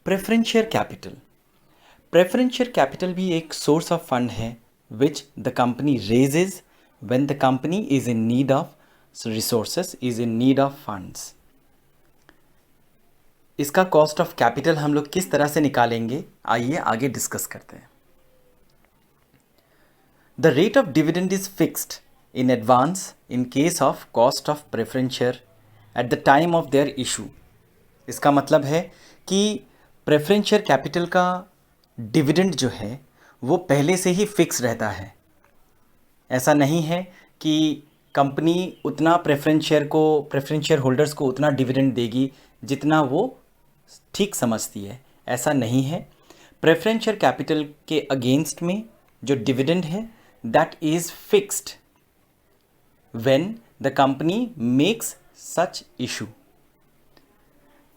Preferential capital. Preferential capital भी एक source of fund है विच the company raises when the company is in need of resources, is in need of funds. इसका cost of capital हम लोग किस तरह से निकालेंगे, आइए आगे डिस्कस करते हैं। The rate of dividend is fixed in advance in case of cost of preferential eight the time of their issue. इसका मतलब है कि प्रेफरेंशियल कैपिटल का डिविडेंड जो है वो पहले से ही फिक्स रहता है। ऐसा नहीं है कि कंपनी उतना प्रेफरेंशियल होल्डर्स को उतना डिविडेंड देगी जितना वो ठीक समझती है, ऐसा नहीं है। प्रेफरेंशियल कैपिटल के अगेंस्ट में जो डिविडेंड है that is fixed when the company makes such issue.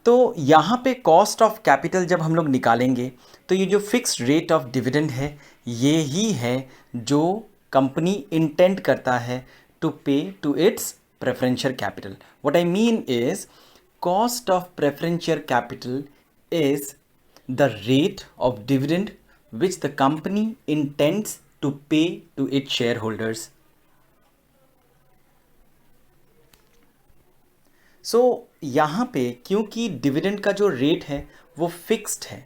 तो यहाँ पे कॉस्ट ऑफ कैपिटल जब हम लोग निकालेंगे तो ये जो फिक्स्ड रेट ऑफ डिविडेंड है ये ही है जो कंपनी इंटेंड करता है to pay to its preferential capital. What I mean is cost of preferential capital is the rate of dividend which the company intends to pay to its shareholders. So यहाँ पे क्योंकि dividend का जो rate है वो fixed है,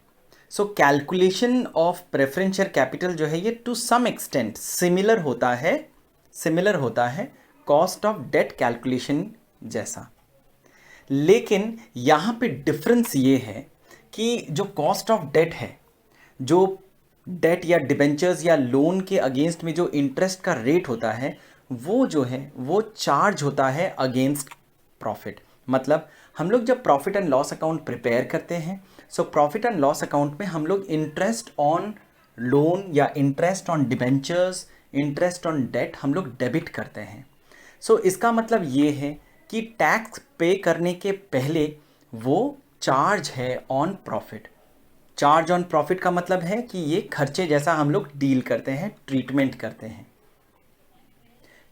so calculation of preferential capital जो है ये टू सम एक्सटेंट सिमिलर होता है कॉस्ट ऑफ डेट कैलकुलेशन जैसा। लेकिन यहाँ पे डिफरेंस ये है कि जो कॉस्ट ऑफ डेट है, जो डेट या डिबेंचर्स या लोन के अगेंस्ट में जो इंटरेस्ट का रेट होता है वो जो है वो चार्ज होता है अगेंस्ट प्रॉफिट। मतलब हम लोग जब profit and loss account prepare करते हैं, so profit and loss account में हम लोग इंटरेस्ट ऑन लोन या interest on debentures, interest on debt हम लोग डेबिट करते हैं। सो इसका मतलब ये है कि टैक्स पे करने के पहले वो चार्ज है on profit. Charge on profit का मतलब है कि ये खर्चे जैसा हम लोग डील करते हैं, ट्रीटमेंट करते हैं।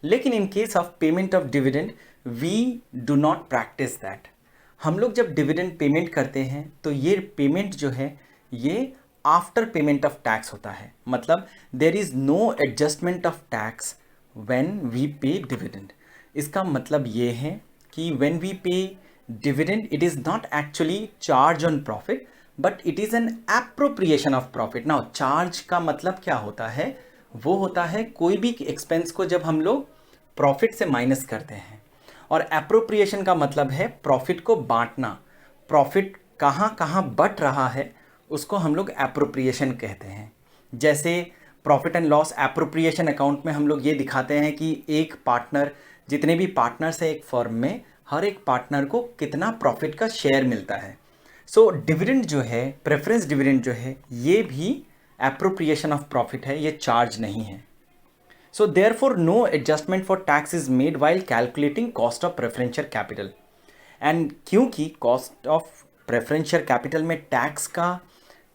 लेकिन in case of payment of dividend we do not practise that. हम लोग जब डिविडेंड पेमेंट करते हैं तो ये पेमेंट जो है ये आफ्टर पेमेंट ऑफ टैक्स होता है। मतलब there is no adjustment of tax when we pay dividend. इसका मतलब ये है कि when we pay dividend it is not actually charge on profit but it is an appropriation of profit. Now charge का मतलब क्या होता है, वो होता है कोई भी एक्सपेंस को जब हम लोग प्रॉफिट से माइनस करते हैं, और एप्रोप्रिएशन का मतलब है प्रॉफिट को बांटना। प्रॉफिट कहाँ कहाँ बट रहा है उसको हम लोग एप्रोप्रिएशन कहते हैं। जैसे profit and loss appropriation account में हम लोग ये दिखाते हैं कि एक पार्टनर, जितने भी पार्टनर्स है एक फर्म में, हर एक पार्टनर को कितना प्रॉफिट का शेयर मिलता है। सो डिविडेंड जो है, प्रेफरेंस डिविडेंड जो है, ये भी एप्रोप्रिएशन ऑफ प्रॉफिट है, ये चार्ज नहीं है। So therefore no adjustment for tax is made while calculating cost of preferential capital। and क्योंकि cost of preferential capital में टैक्स का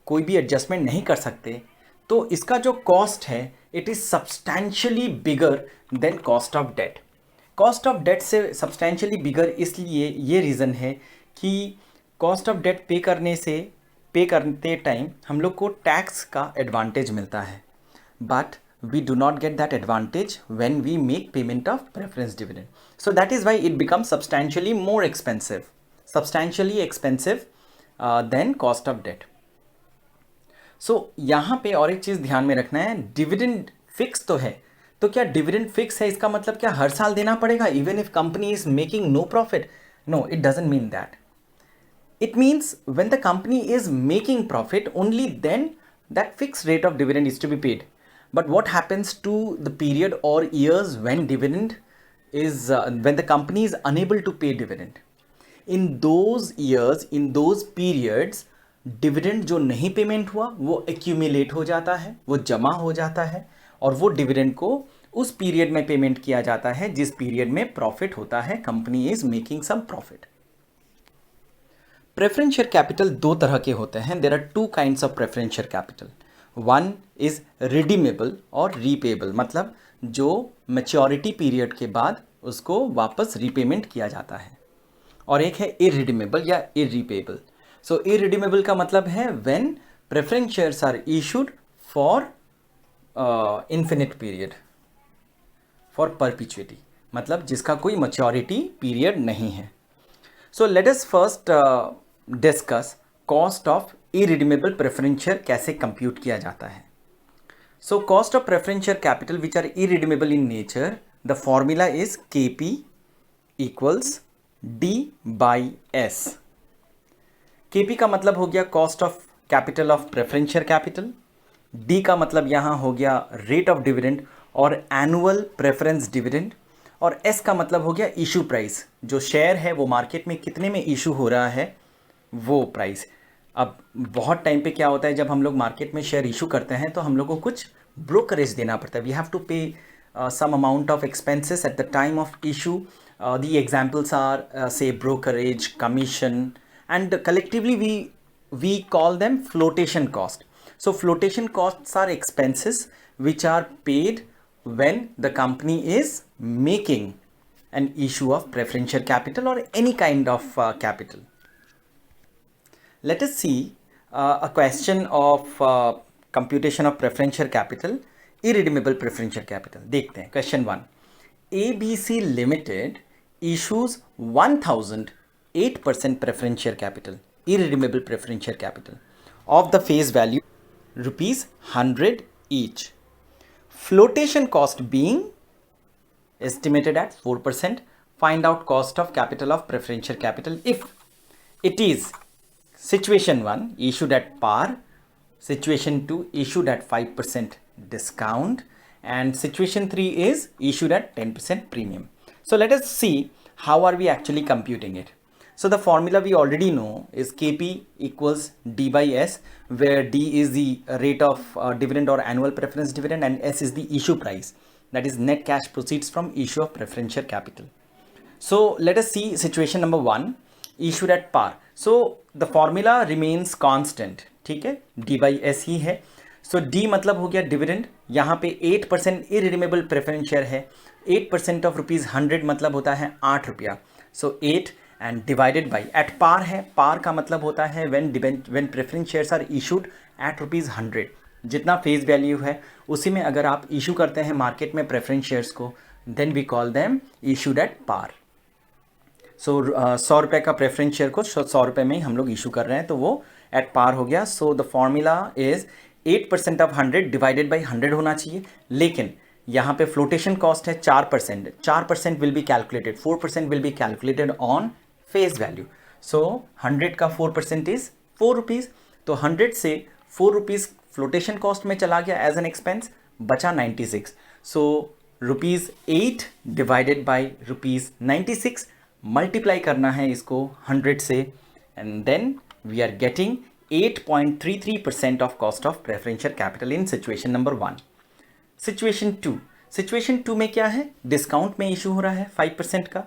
कोई भी एडजस्टमेंट नहीं कर सकते, तो इसका जो कॉस्ट है it is substantially bigger than cost of debt. Cost of debt से सब्सटैंशियली बिगर इसलिए ये रीज़न है कि कॉस्ट ऑफ डेट पे करते टाइम हम लोग को टैक्स का एडवांटेज मिलता है, but we do not get that advantage when we make payment of preference dividend. So that is why it becomes substantially expensive than cost of debt. So यहाँ पे और एक चीज़ ध्यान में रखना है, डिविडेंड फिक्स तो है, तो क्या डिविडेंड फिक्स है इसका मतलब क्या हर साल देना पड़ेगा even if company is making no profit? No, it doesn't mean that. It means when the company is making profit only then that fix rate of dividend is to be paid. But what happens to the period or years when when the company is unable to pay dividend? In those years, in those periods, dividend जो नहीं payment हुआ वो accumulate हो जाता है, वो जमा हो जाता है, और वो डिविडेंड को उस पीरियड में पेमेंट किया जाता है जिस पीरियड में प्रॉफिट होता है, company is making some profit. Preferential capital दो तरह के होते हैं। There are two kinds of preferential capital. One is redeemable और रीपेबल, मतलब जो मैच्योरिटी पीरियड के बाद उसको वापस रीपेमेंट किया जाता है, और एक है इरिडीमेबल या इरीपेबल। सो इरिडीमेबल का मतलब है when preference shares are issued for infinite period, for perpetuity, मतलब जिसका कोई मैच्योरिटी पीरियड नहीं है. So let us first discuss cost of irredeemable preference share कैसे कंप्यूट किया जाता है. So cost of preference share capital which are irredeemable in nature, the formula is KP equals D/S. KP का मतलब हो गया cost of capital of preference share capital, D का मतलब यहाँ हो गया रेट ऑफ डिविडेंड और एनुअल प्रेफरेंस डिविडेंड, और S का मतलब हो गया इशू प्राइस, जो शेयर है वो मार्केट में कितने में इशू हो रहा है वो प्राइस. अब बहुत टाइम पे क्या होता है, जब हम लोग मार्केट में शेयर इशू करते हैं तो हम लोग को कुछ ब्रोकरेज देना पड़ता है. वी हैव टू पे some amount of expenses at the time of issue. The examples are say brokerage, commission, and collectively we call them flotation cost. So flotation costs are expenses which are paid when the company is making an issue of preferential capital or any kind of capital. Let us see a question of computation of preferential capital, irredeemable preferential capital. देखते हैं question 1. ABC Limited issues 1008% preferential share capital, irredeemable preferential share capital of the face value rupees 100 each. Flotation cost being estimated at 4%. Find out cost of capital of preferential capital if it is situation 1 issued at par, situation 2 issued at 5% discount, and situation 3 is issued at 10% premium. So let us see how are we actually computing it. So the formula we already know is KP equals D/S, where D is the rate of dividend or annual preference dividend and S is the issue price, that is net cash proceeds from issue of preference share capital. So let us see situation number 1, issued at par. So the formula remains constant, ठीक है, D/S ही है. सो D मतलब हो गया dividend, यहाँ पे 8% irredeemable preference share है, 8% of ₹100 मतलब होता है 8 रुपया. So 8 and divided by at par है. पार का मतलब होता है when preference shares are issued at ₹100, जितना फेस वैल्यू है उसी में अगर आप इशू करते हैं मार्केट में प्रेफरेंस शेयर्स को, then we call them issued at par. So 100 रुपये का प्रेफरेंस शेयर को 100 रुपये में ही हम लोग इशू कर रहे हैं, तो वो एट पार हो गया. So the formula is 8% of 100 divided by 100 होना चाहिए, लेकिन यहाँ पे फ्लोटेशन कॉस्ट है 4%. 4% will be calculated, 4% will be calculated on face value. So 100 का 4% इज 4 रुपीज़. तो 100 से 4 रुपीज़ फ्लोटेशन कॉस्ट में चला गया एज एन एक्सपेंस, बचा 96. सो ₹8 डिवाइडेड बाई ₹96, मल्टीप्लाई करना है इसको 100 से, and then we are getting 8.33% of cost of preferential capital in situation number 1. Situation 2. Situation 2 में क्या है, डिस्काउंट में इशू हो रहा है 5% का.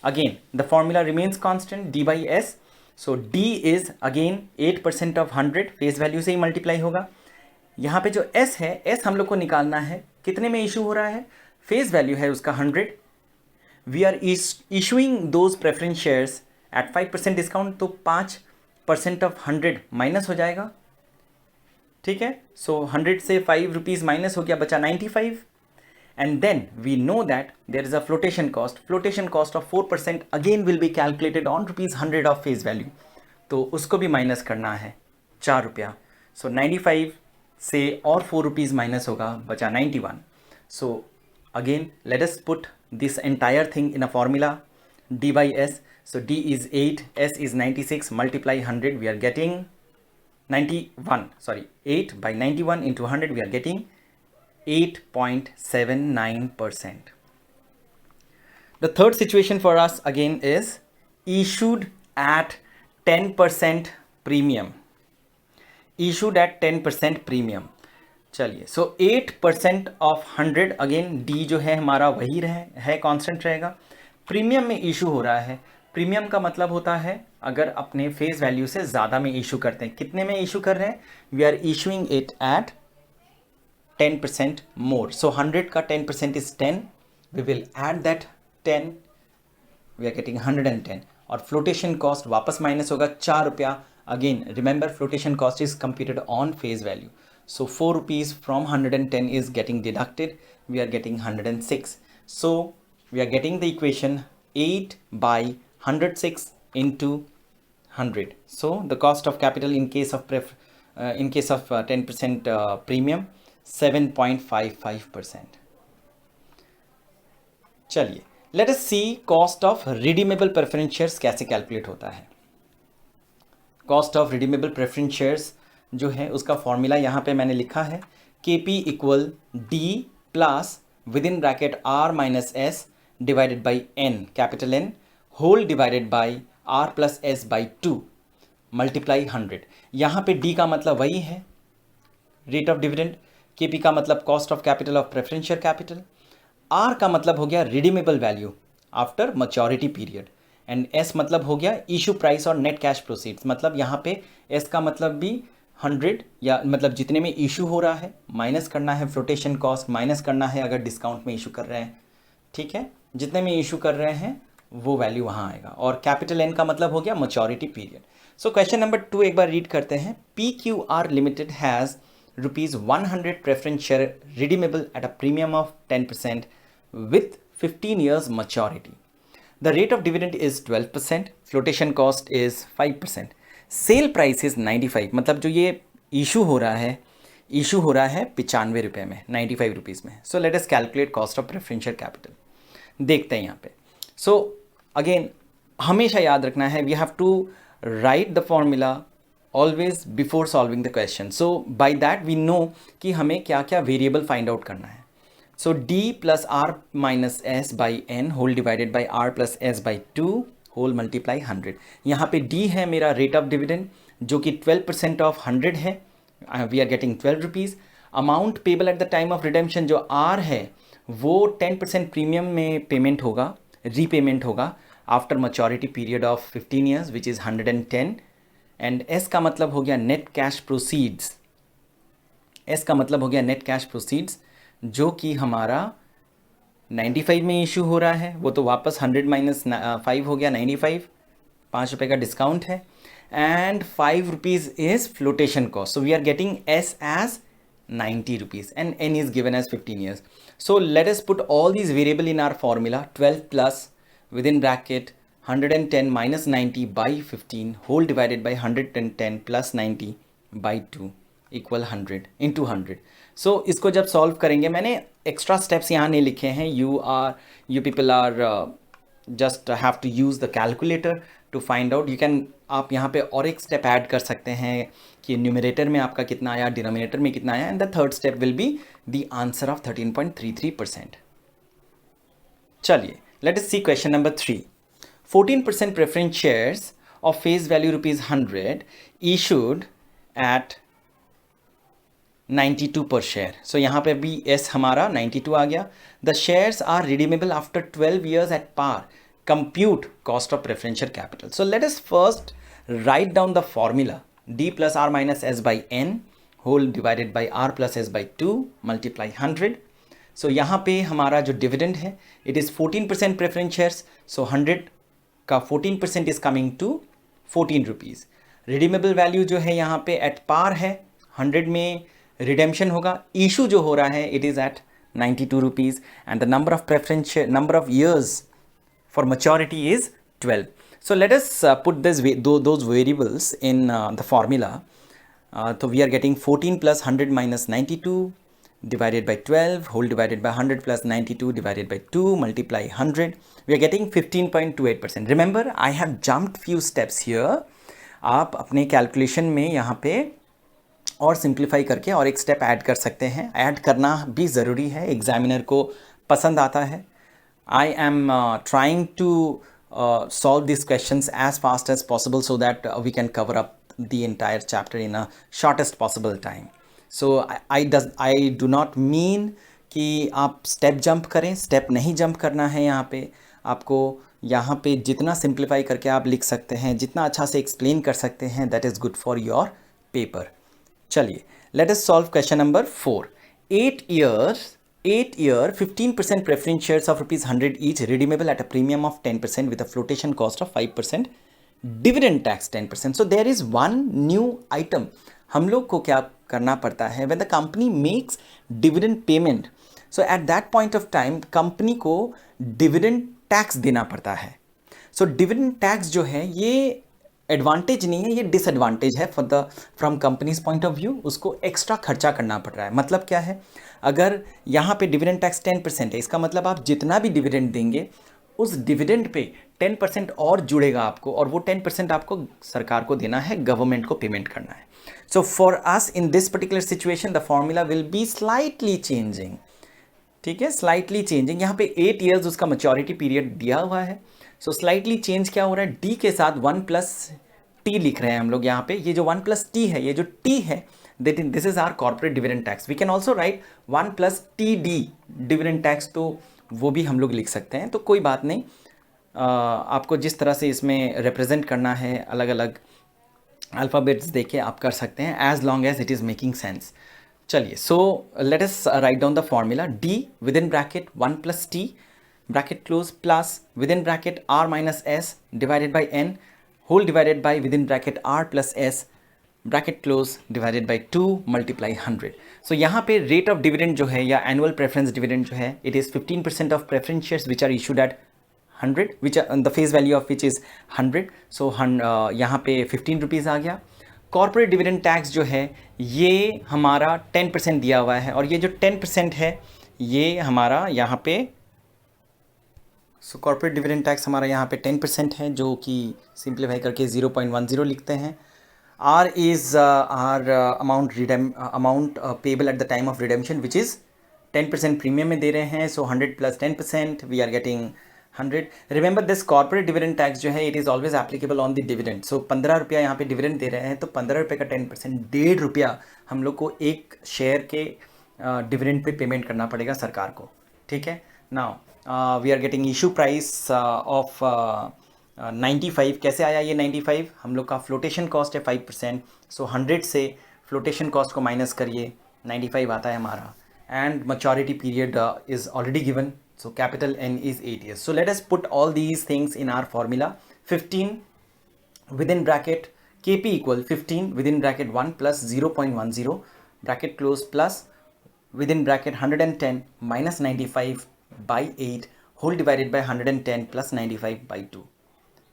Again the formula remains constant D/S. So D is again 8% of 100, face value से ही मल्टीप्लाई होगा. यहाँ पे जो S है, S हम लोग को निकालना है कितने में इशू हो रहा है, फेस वैल्यू है उसका 100. We are issuing those preference shares at 5% discount, तो 5% ऑफ 100 माइनस हो जाएगा, ठीक है. सो 100 से 5 रुपीज़ माइनस हो गया, बचा 95. And then we know that there is a flotation cost of 4% again will be calculated on ₹100 of face value, तो उसको भी माइनस करना है 4 रुपया. सो 95 से और 4 रुपीज़ माइनस होगा, बचा 91. So again let us put this entire thing in a formula D/S. So D is 8, S is 96, multiply 100, we are getting 91, sorry, 8 by 91 into 100, we are getting 8.79%. The third situation for us again is issued at 10% premium. Issued at 10% premium. चलिए, सो 8% of 100, again D जो है हमारा वही है constant रहेगा. Premium में issue हो रहा है. प्रीमियम का मतलब होता है अगर अपने फेस वैल्यू से ज़्यादा में इशू करते हैं. कितने में इशू कर रहे हैं, we are issuing it at 10% more. So 100 का 10% is 10, we will add that 10, we are getting 110. और फ्लोटेशन कॉस्ट वापस माइनस होगा 4 रुपया, Again, remember flotation cost is computed on face value. So 4 rupees from 110 is getting deducted. We are getting 106. So we are getting the equation 8 by 106 into 100. So the cost of capital in case of 10% premium 7.55%. चलिए, let us see cost of redeemable preference shares कैसे calculate होता है. Cost of redeemable preference shares जो है उसका formula यहाँ पे मैंने लिखा है KP equal D plus within bracket R minus S divided by N capital N whole divided by R plus S by 2 multiply 100. यहाँ पे D का मतलब वही है रेट ऑफ डिविडेंड, KP का मतलब cost of capital of preference share capital, R का मतलब हो गया redeemable value after maturity period, and S मतलब हो गया इशू प्राइस और नेट कैश प्रोसीड्स. मतलब यहाँ पे S का मतलब भी 100 या मतलब जितने में इशू हो रहा है माइनस करना है फ्लोटेशन कॉस्ट, माइनस करना है अगर डिस्काउंट में इशू कर रहे हैं. ठीक है, जितने में इशू कर रहे हैं वो वैल्यू वहाँ आएगा. और कैपिटल N का मतलब हो गया maturity period. So question number 2 एक बार रीड करते हैं. PQR limited has ₹100 preference share redeemable at a premium of 10% with 15 years maturity. The rate of dividend is 12%, flotation cost is 5%, sale price is 95. मतलब जो ये इशू हो रहा है 95 रुपये में, 95 रुपीज़ में. सो let us calculate cost of preferential capital. देखते हैं यहाँ पे. सो अगेन हमेशा याद रखना है we have to write the formula always before solving the question. So by that we know कि हमें क्या क्या वेरिएबल फाइंड आउट करना है. So D plus R minus S by N whole divided by R plus S by 2 whole multiply 100. यहाँ पे D है मेरा रेट ऑफ डिविडेंड जो कि 12% ऑफ 100 है. We are getting 12 rupees. Amount payable at the time of redemption जो R है वो 10% प्रीमियम में पेमेंट होगा, रीपेमेंट होगा after maturity period of 15 years which is 110. And S का मतलब हो गया नेट कैश प्रोसीड्स. S का मतलब हो गया नेट कैश प्रोसीड्स जो कि हमारा 95 में इशू हो रहा है, वो तो वापस 100 माइनस 5 हो गया 95, 5 रुपये का डिस्काउंट है. And 5 rupees is flotation cost. So we are getting S as 90 rupees and N is given as 15 years. So let us put all these variable in our formula. 12 plus within bracket 110 minus 90 by 15 whole divided by 110 plus 90 by 2 equal 100 into 100. So इसको जब solve करेंगे, मैंने extra steps यहाँ नहीं लिखे हैं. you people are just have to use the calculator to find out. आप यहाँ पे और एक स्टेप ऐड कर सकते हैं कि न्यूमरेटर में आपका कितना आया, डिनोमिनेटर में कितना आया, and the third step will be the answer of 13.33%. चलिए let us C question number 3. 14% preference shares of face value ₹100 issued at 92 per share. So यहाँ पे भी S हमारा 92 आ गया. The shares are redeemable after 12 years at par. Compute cost of preferential capital. So let us first write down the formula. D plus R minus S by N whole divided by R plus S by 2 multiply 100. So यहाँ पे हमारा जो dividend है it is 14% preference shares. So 100 का 14% is coming to 14 rupees. Redeemable value जो है यहाँ पे एट पार है, 100 में रिडेम्पशन होगा. इशू जो हो रहा है it is at 92 rupees and the number of preference number of years for maturity is 12. So let us put this those variables in the formula. तो we are getting 14 plus 100 minus 92 divided by 12 whole divided by 100 plus 92 divided by 2 multiply 100. We are getting 15.28%. Remember I have jumped few steps here. आप अपने calculation में यहाँ पे और simplify करके और एक स्टेप ऐड कर सकते हैं. ऐड करना भी ज़रूरी है, एग्जामिनर को पसंद आता है. I am trying to solve these questions as fast as possible so that we can cover up the entire chapter in a shortest possible time. So I do not mean कि आप step jump करें, step नहीं jump करना है. यहाँ पे आपको यहाँ पे जितना सिंप्लीफाई करके आप लिख सकते हैं, जितना अच्छा से एक्सप्लेन कर सकते हैं, that is good for your paper. चलिए let us solve question number 4. 8 year 15% preference shares of ₹100 each redeemable at a premium of 10% with a flotation cost of 5%. Dividend tax 10%. So there is one new item. हम लोग को क्या करना पड़ता है, when the company makes dividend payment, so at that point of time company को dividend tax देना पड़ता है. सो डिविडेंड टैक्स जो है ये एडवांटेज नहीं है, ये डिसएडवांटेज है from companies point of view. उसको एक्स्ट्रा खर्चा करना पड़ रहा है. मतलब क्या है, अगर यहाँ पे डिविडेंड टैक्स 10% है, इसका मतलब आप जितना भी डिविडेंड देंगे उस डिविडेंड पे 10% और जुड़ेगा आपको, और वो 10% आपको सरकार को देना है, गवर्नमेंट को पेमेंट करना है. So for us in this particular situation the formula will be slightly changing. ठीक है, स्लाइटली चेंजिंग. यहाँ पे 8 ईयर्स उसका मैच्योरिटी पीरियड दिया हुआ है. सो स्लाइटली चेंज क्या हो रहा है, डी के साथ 1+t लिख रहे हैं हम लोग यहाँ पे. ये जो 1+t है, ये जो t है, this is our corporate dividend tax. We can also write 1+td dividend tax, तो वो भी हम लोग लिख सकते हैं. तो कोई बात नहीं, आपको जिस तरह से इसमें रिप्रेजेंट करना है अलग अलग अल्फ़ाबेट्स देके आप कर सकते हैं, as long as it is making sense. चलिए, so let us write down the formula. D within bracket 1+t bracket close plus within bracket r minus s divided by n whole divided by within bracket r plus s bracket close divided by 2 multiply 100. So यहाँ पे rate of dividend जो है या annual preference dividend जो है, it is 15% of preference shares which are issued at 100, which the face value of which is 100. So यहाँ पे 15 rupees आ गया. कॉर्पोरेट डिविडेंड टैक्स जो है ये हमारा 10% दिया हुआ है, और ये जो 10% है ये हमारा यहाँ पे, सो कॉर्पोरेट डिविडेंड टैक्स हमारा यहाँ पे 10% है, जो कि सिंप्लीफाई करके 0.10 लिखते हैं. R is our amount payable at the time of redemption, which is 10% premium में दे रहे हैं. So 100 + 10% we are getting 100. Remember this corporate dividend tax जो है it is always applicable on the dividend. So 15 रुपया यहाँ पे डिविडेंड दे रहे हैं, तो 15 रुपये का 10% ₹1.5 हम लोग को एक शेयर के डिविडेंड पे पेमेंट करना पड़ेगा सरकार को. ठीक है. Now we are getting issue price of 95. कैसे आया ये 95? हम लोग का फ्लोटेशन कॉस्ट है 5%. सो 100 से फ्लोटेशन कॉस्ट को माइनस करिए, 95 आता है हमारा. And maturity period is already given. So capital N is 8 years. So let us put all these things in our formula. 15 within bracket KP equal 15 within bracket 1 plus 0.10 bracket close plus within bracket 110 minus 95 by 8 whole divided by 110 plus 95 by 2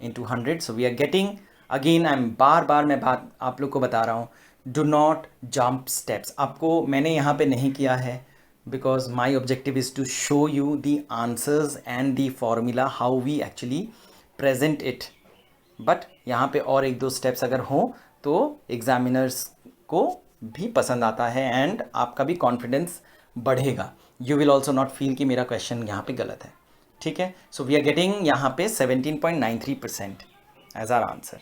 into 100. So we are getting, again I'm बार मैं बात आप लोग को बता रहा हूँ, do not jump steps. आपको मैंने यहाँ पे नहीं किया है, because my objective is to show you the answers and the formula how we actually present it. but यहाँ पे और 1-2 steps अगर हो तो एग्जामिनर्स को भी पसंद आता है एंड आपका भी कॉन्फिडेंस बढ़ेगा. You will also not feel कि मेरा क्वेश्चन यहाँ पे गलत है. ठीक है. सो वी आर गेटिंग यहाँ पे 17.93% एज आर आंसर.